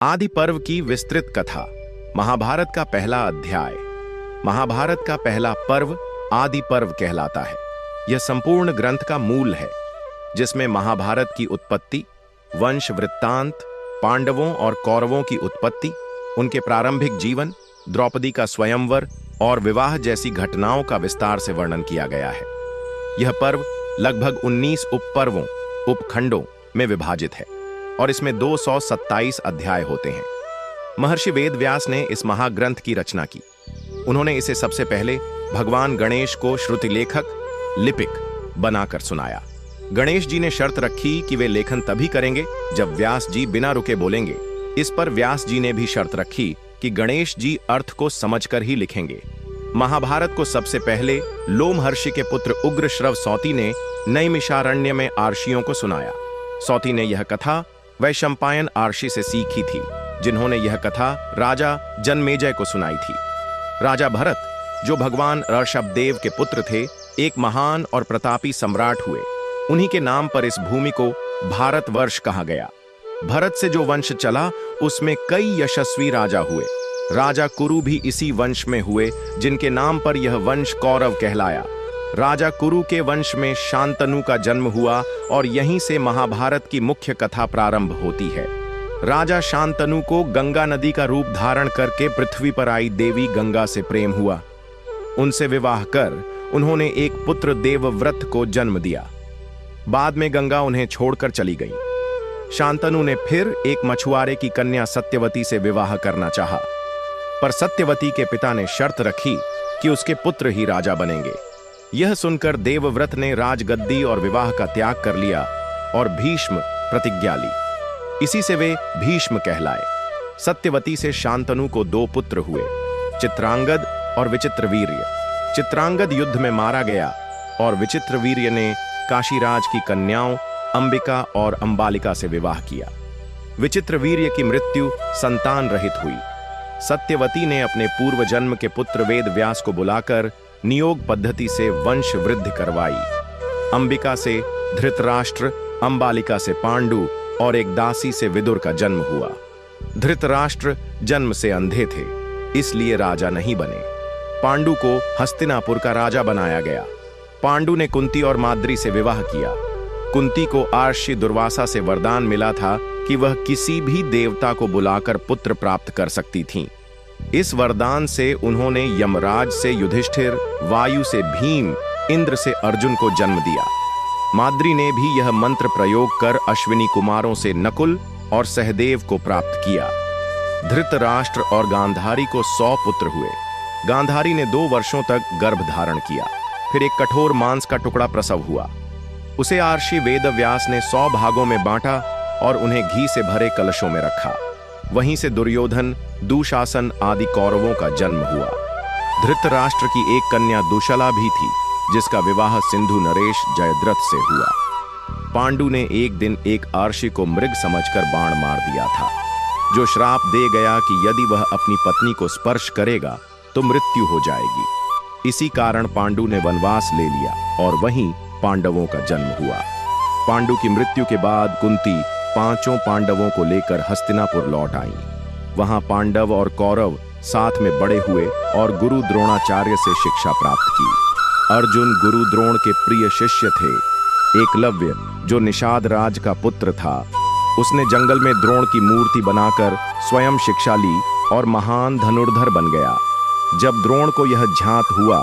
आदि पर्व की विस्तृत कथा। महाभारत का पहला अध्याय। महाभारत का पहला पर्व आदि पर्व कहलाता है। यह संपूर्ण ग्रंथ का मूल है, जिसमें महाभारत की उत्पत्ति, वंश वृत्तांत, पांडवों और कौरवों की उत्पत्ति, उनके प्रारंभिक जीवन, द्रौपदी का स्वयंवर और विवाह जैसी घटनाओं का विस्तार से वर्णन किया गया है। यह पर्व लगभग 19 उपपर्वों उपखंडों में विभाजित है और इसमें 227 अध्याय होते हैं। महर्षि वेदव्यास ने इस महाग्रंथ की रचना की। उन्होंने इसे सबसे पहले भगवान गणेश को श्रुतिलेखक लिपिक बनाकर सुनाया। गणेश जी ने शर्त रखी कि वे लेखन तभी करेंगे जब व्यास जी बिना रुके बोलेंगे। इस पर व्यास जी ने भी शर्त रखी कि गणेश जी अर्थ को समझकर ही लिखेंगे। महाभारत को सबसे पहले लोमहर्षि के पुत्र उग्रश्रव सौती ने नैमिषारण्य में आर्षियों को सुनाया। सौती ने यह कथा वैशंपायन आर्षि से सीखी थी, जिन्होंने यह कथा राजा जनमेजय को सुनाई थी। राजा भरत, जो भगवान ऋषभदेव के पुत्र थे, एक महान और प्रतापी सम्राट हुए। उन्हीं के नाम पर इस भूमि को भारतवर्ष कहा गया। भरत से जो वंश चला, उसमें कई यशस्वी राजा हुए। राजा कुरु भी इसी वंश में हुए, जिनके नाम पर यह वंश कौरव कहलाया। राजा कुरु के वंश में शांतनु का जन्म हुआ और यहीं से महाभारत की मुख्य कथा प्रारंभ होती है। राजा शांतनु को गंगा नदी का रूप धारण करके पृथ्वी पर आई देवी गंगा से प्रेम हुआ। उनसे विवाह कर उन्होंने एक पुत्र देवव्रत को जन्म दिया। बाद में गंगा उन्हें छोड़कर चली गई। शांतनु ने फिर एक मछुआरे की कन्या सत्यवती से विवाह करना चाहा, पर सत्यवती के पिता ने शर्त रखी कि उसके पुत्र ही राजा बनेंगे। यह सुनकर देवव्रत ने राजगद्दी और विवाह का त्याग कर लिया और भीष्म प्रतिज्ञा ली। इसी से वे भीष्म कहलाए। सत्यवती से शांतनु को 2 पुत्र हुए, चित्रांगद और विचित्रवीर्य। चित्रांगद युद्ध में मारा गया और विचित्रवीर्य ने काशीराज की कन्याओं अंबिका और अंबालिका से विवाह किया। विचित्रवीर्य की मृत्यु संतान रहित हुई। सत्यवती ने अपने पूर्व जन्म के पुत्र वेदव्यास को बुलाकर नियोग पद्धति से वंश वृद्धि करवाई। अंबिका से धृतराष्ट्र, अंबालिका से पांडु और एक दासी से विदुर का जन्म हुआ। धृतराष्ट्र जन्म से अंधे थे, इसलिए राजा नहीं बने। पांडु को हस्तिनापुर का राजा बनाया गया। पांडु ने कुंती और माद्री से विवाह किया। कुंती को आर्षि दुर्वासा से वरदान मिला था कि वह किसी भी देवता को बुलाकर पुत्र प्राप्त कर सकती थीं। इस वरदान से उन्होंने यमराज से युधिष्ठिर, वायु से भीम, इंद्र से अर्जुन को जन्म दिया। माद्री ने भी यह मंत्र प्रयोग कर अश्विनी कुमारों से नकुल और सहदेव को प्राप्त किया। धृतराष्ट्र और गांधारी को 100 पुत्र हुए। गांधारी ने 2 वर्षों तक गर्भ धारण किया। फिर एक कठोर मांस का टुकड़ा प्रसव हुआ। उसे आर्षि वेदव्यास ने 100 भागों में बांटा और उन्हें घी से भरे कलशों में रखा। वहीं से दुर्योधन, दुशासन आदि कौरवों का जन्म हुआ। धृतराष्ट्र की एक कन्या दुशला भी थी, जिसका विवाह सिंधु नरेश जयद्रथ से हुआ। पांडु ने एक दिन एक आर्षि को मृग समझकर बाण मार दिया था, जो श्राप दे गया कि यदि वह अपनी पत्नी को स्पर्श करेगा तो मृत्यु हो जाएगी। इसी कारण पांडु ने वनवास ले लिया और वहीं पांडवों का जन्म हुआ। पांडु की मृत्यु के बाद कुंती 5 पांडवों को लेकर हस्तिनापुर लौट आई। वहां पांडव और कौरव साथ में बड़े हुए और गुरु द्रोणाचार्य से शिक्षा प्राप्त की। अर्जुन गुरु द्रोण के प्रिय शिष्य थे। एकलव्य, जो निषाद राज का पुत्र था, उसने जंगल में द्रोण की मूर्ति बनाकर स्वयं शिक्षा ली और महान धनुर्धर बन गया। जब द्रोण को यह ज्ञात हुआ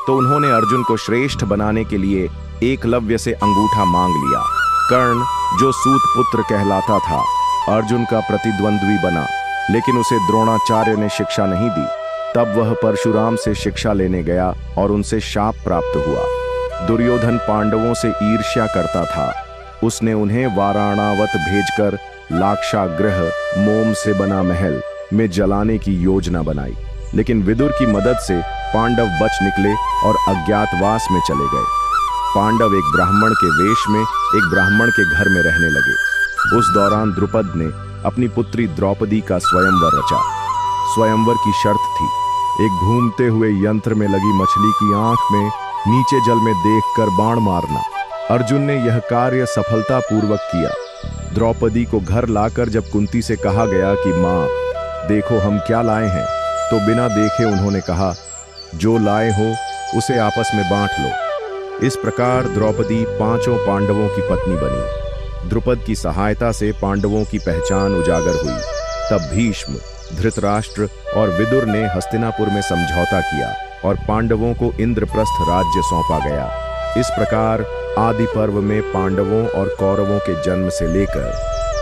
तो उन्होंने अर्जुन को श्रेष्ठ बनाने के लिए एकलव्य से अंगूठा मांग लिया। कर्ण, जो सूत पुत्र कहलाता था, अर्जुन का प्रतिद्वंद्वी बना, लेकिन उसे द्रोणाचार्य ने शिक्षा नहीं दी। तब वह परशुराम से शिक्षा लेने गया और उनसे शाप प्राप्त हुआ। दुर्योधन पांडवों से ईर्ष्या करता था। उसने उन्हें वाराणावत भेजकर लाक्षागृह, मोम से बना महल में जलाने की योजना बनाई, लेकिन विदुर की मदद से पांडव बच निकले और अज्ञातवास में चले गए। पांडव एक ब्राह्मण के वेश में एक ब्राह्मण के घर में रहने लगे। उस दौरान द्रुपद ने अपनी पुत्री द्रौपदी का स्वयंवर रचा। स्वयंवर की शर्त थी, एक घूमते हुए यंत्र में लगी मछली की आंख में नीचे जल में देखकर बाण मारना। अर्जुन ने यह कार्य सफलतापूर्वक किया। द्रौपदी को घर लाकर जब कुंती से कहा गया कि माँ देखो हम क्या लाए हैं, तो बिना देखे उन्होंने कहा, जो लाए हो उसे आपस में बांट लो। इस प्रकार द्रौपदी 5 पांडवों की पत्नी बनी। द्रुपद की सहायता से पांडवों की पहचान उजागर हुई। तब भीष्म, धृतराष्ट्र और विदुर ने हस्तिनापुर में समझौता किया और पांडवों को इंद्रप्रस्थ राज्य सौंपा गया। इस प्रकार आदि पर्व में पांडवों और कौरवों के जन्म से लेकर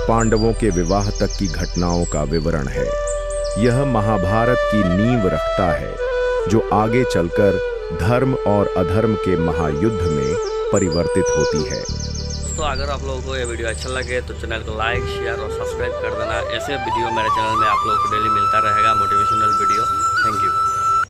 पांडवों के विवाह तक की घटनाओं का विवरण है। यह महाभारत की नींव रखता है, जो आगे चलकर धर्म और अधर्म के महायुद्ध में परिवर्तित होती है। दोस्तों, अगर आप लोगों को ये वीडियो अच्छा लगे तो चैनल को लाइक, शेयर और सब्सक्राइब कर देना। ऐसे वीडियो मेरे चैनल में आप लोगों को डेली मिलता रहेगा, मोटिवेशनल वीडियो। Thank you.